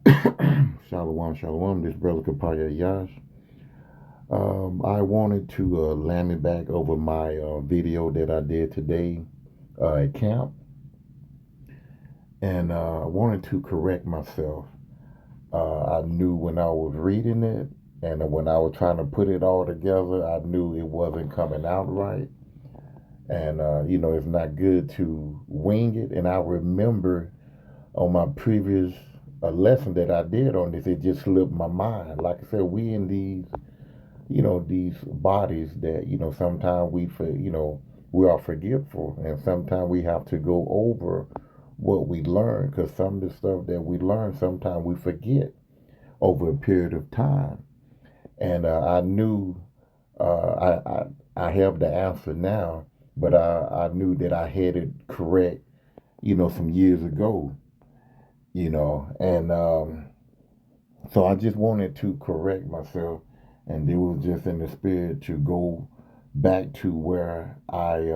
Shalom, shalom. This brother Kapaya Yash. I wanted to land it back over my video that I did today at camp, and I wanted to correct myself. I knew when I was reading it, and when I was trying to put it all together, I knew it wasn't coming out right. And it's not good to wing it. And I remember on my previous lesson that I did on this, it just slipped my mind. Like I said, we in these bodies that sometimes we are forgetful, and sometimes we have to go over what we learn, because some of the stuff that we learn sometimes we forget over a period of time. And I knew I have the answer now, but I knew that I had it correct some years ago. And so I just wanted to correct myself, and it was just in the spirit to go back to where I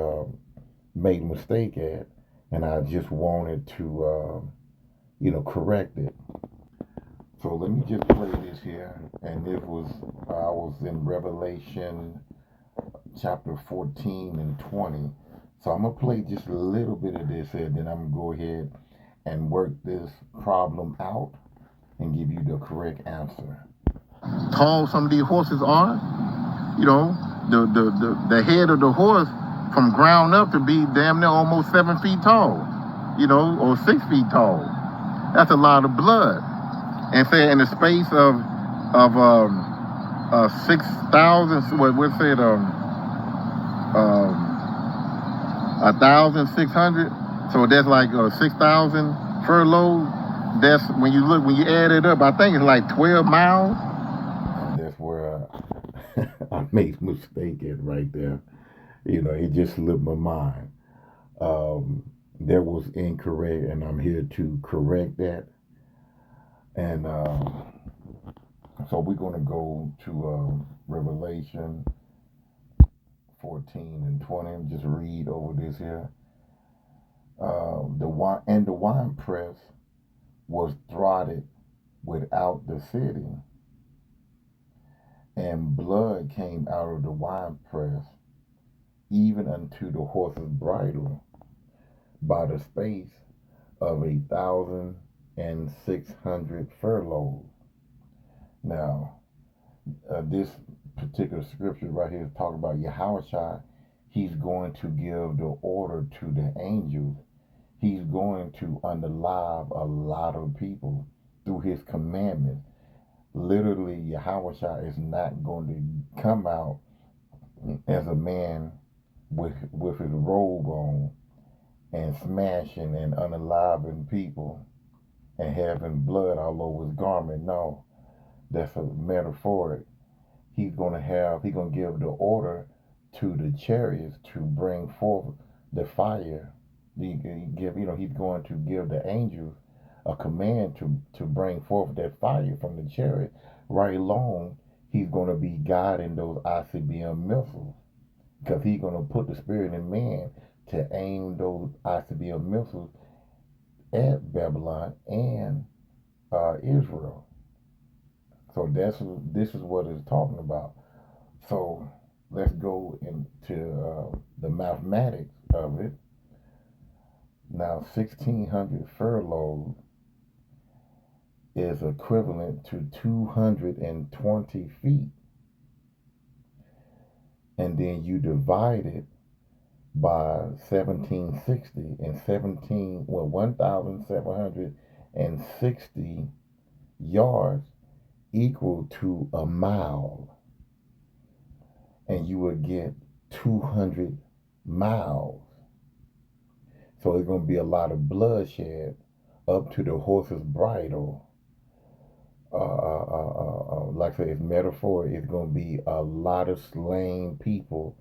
made a mistake at, and I just wanted to, correct it. So let me just play this here, and it was I was in Revelation chapter 14 and 20. So I'm gonna play just a little bit of this here, then I'm gonna go ahead and work this problem out and give you the correct answer. Tall some of these horses are, the head of the horse from ground up to be damn near almost 7 feet tall, or 6 feet tall. That's a lot of blood. And say in the space of 6,000, what's it, 1,600. So that's like 6,000 furlongs. That's when you add it up, I think it's like 12 miles. And that's where I made a mistake at right there. It just slipped my mind. That was incorrect, and I'm here to correct that. And so we're going to go to Revelation 14 and 20. Just read over this here. The wine press was throttled without the city, and blood came out of the wine press, even unto the horse's bridle, by the space of 1,600 furlongs. Now, this particular scripture right here is talking about Yahushua. He's going to give the order to the angels. He's going to unalive a lot of people through his commandments. Literally, Yahushua is not going to come out as a man with his robe on and smashing and unaliving people and having blood all over his garment. No, that's a metaphor. He's going to give the order to the chariots to bring forth the fire. He's going to give the angels a command to bring forth that fire from the chariot. Right along, he's going to be guiding those ICBM missiles, because he's going to put the spirit in man to aim those ICBM missiles at Babylon and Israel. So this is what it's talking about. So let's go into the mathematics of it. Now, 1,600 furlongs is equivalent to 220 feet. And then you divide it by 1,760, and 1,760 yards equal to a mile. And you will get 200 miles. So it's going to be a lot of bloodshed up to the horse's bridle. Like I said, it's metaphor. It's going to be a lot of slain people,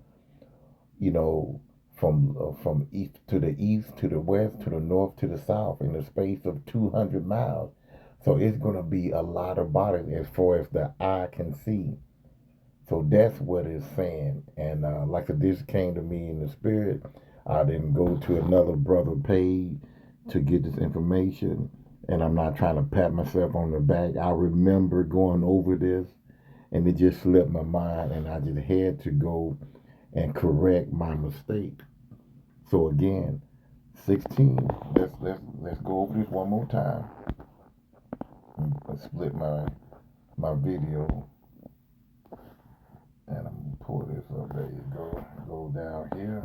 from east to the west, to the north, to the south, in the space of 200 miles. So it's going to be a lot of bodies as far as the eye can see. So that's what it's saying. And like I said, this came to me in the spirit. I didn't go to another brother page to get this information. And I'm not trying to pat myself on the back. I remember going over this and it just slipped my mind, and I just had to go and correct my mistake. So again, 16. Let's go over this one more time. Let's split my video, and I'm gonna pull this up. There you go. Go down here.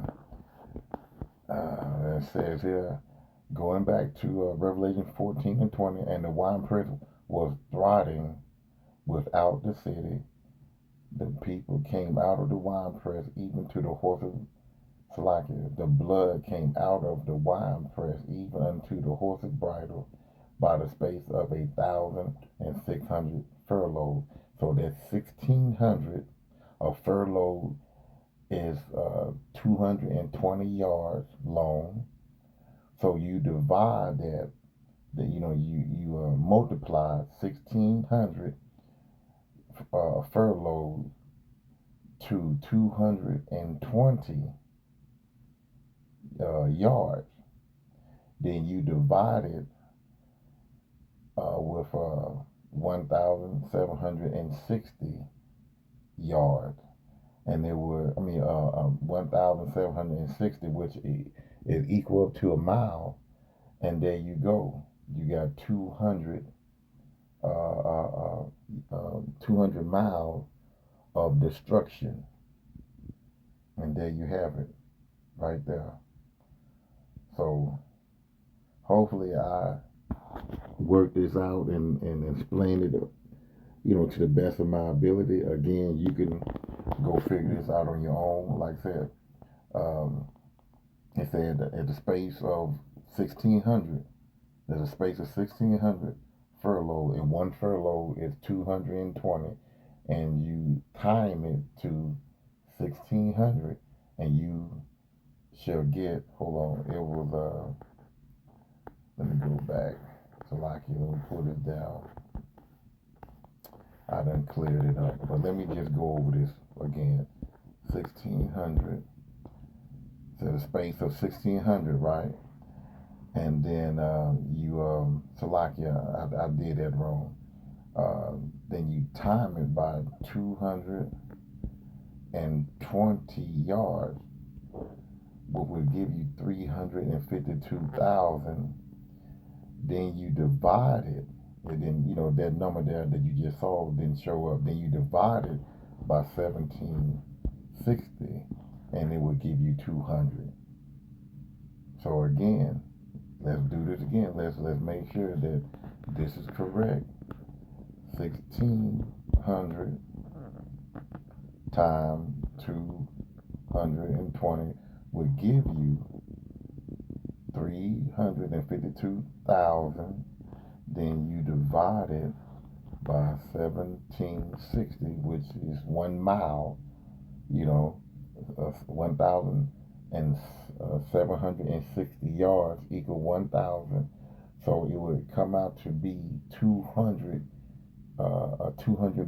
It says here, going back to Revelation 14 and 20, and the winepress was thriving without the city. The people came out of the winepress, even to the horses. Salakia, the blood came out of the winepress, even unto the horses' bridle, by the space of 1,600 furlongs. So that's 1,600. A furlong is 220 yards long. So you divide that, you multiply 1,600 furlongs to 220 yards. Then you divide it with 1,760 yards. And there were, 1,760, which is equal to a mile. And there you go. You got 200 miles of destruction. And there you have it, right there. So hopefully I work this out and explain it, to the best of my ability. Again, you can go figure this out on your own. Like I said, it said at the space of 1,600, there's a space of 1,600 furlough, and one furlough is 220, and you time it to 1,600, and you shall get, hold on, it was, let me go back. So like you let me put it down. I done cleared it up, but let me just go over this again. 1,600. So the space of 1,600, right? And then Salakia, I did that wrong. Then you time it by 220 yards, which would give you 352,000. Then you divide it, and then that number there that you just saw didn't show up. Then you divide it by 1,760, and it would give you 200. So again, let's do this again. Let's make sure that this is correct. 1,600 times 220 would give you 352,000. Then you divide it by 1,760, which is 1 mile. 1,760 yards equal 1,000. So it would come out to be 200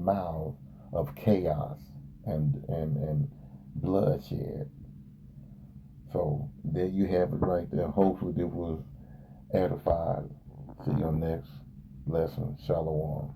miles of chaos and bloodshed. So there you have it right there. Hopefully this was edified. See you on next lesson. Shalom.